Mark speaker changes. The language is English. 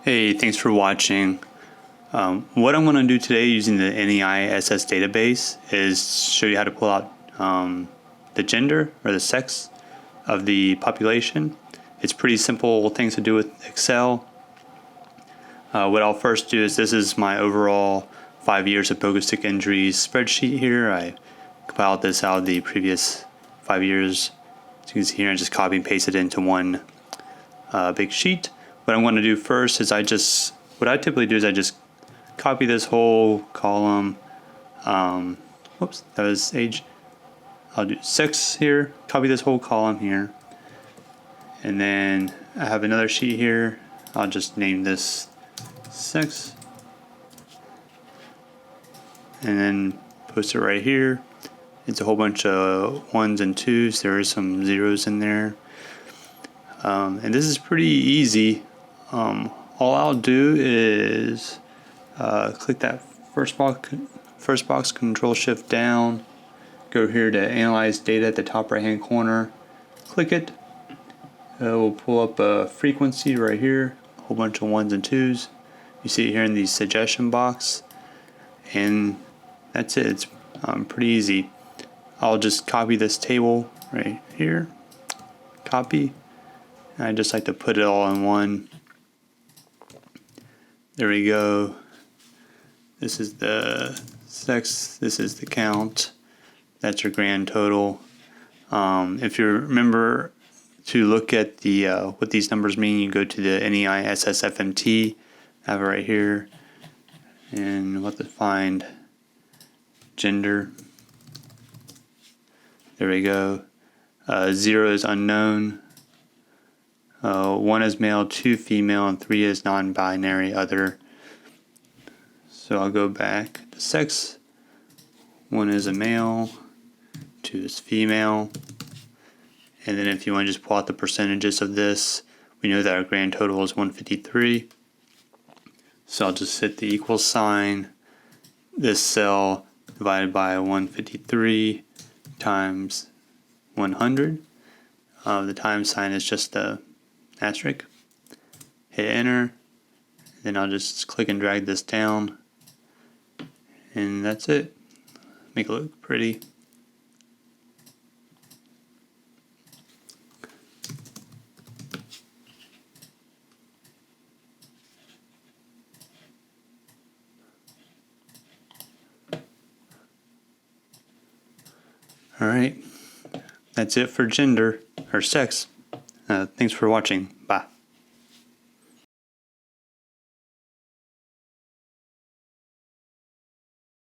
Speaker 1: Hey, thanks for watching. What I'm going to do today using the NEISS database is show you how to pull out the gender or the sex of the population. It's pretty simple things to do with Excel. What I'll first do is this is my overall 5 years of pogo stick injuries spreadsheet here. I compiled this out of the previous 5 years. As you can see here, I just copy and paste it into one big sheet. What I'm going to do first is what I typically do is I just copy this whole column. Whoops, that was age. I'll do sex here, copy this whole column here. And then I have another sheet here. I'll just name this sex. And then post it right here. It's a whole bunch of ones and twos. There are some zeros in there. And this is pretty easy. All I'll do is click that first box, Control Shift down, go here to Analyze Data at the top right hand corner, click it. We'll pull up a frequency right here, a whole bunch of ones and twos. You see it here in the suggestion box, and that's it. It's pretty easy. I'll just copy this table right here, copy. I just like to put it all in one. There we go. This is the sex, this is the count. That's your grand total. If you remember to look at the what these numbers mean, you go to the NEISS FMT, have it right here, and we'll have to find gender. There we go. 0 is unknown. 1 is male, 2 female, and 3 is non-binary other. So I'll go back to sex. 1 is a male, 2 is female. And then if you want to just pull out the percentages of this, we know that our grand total is 153. So I'll just hit the equal sign, this cell divided by 153 times 100. The times sign is just the asterisk. Hit enter, then I'll just click and drag this down, and that's it. Make it look pretty. Alright, that's it for gender or sex. Thanks for watching.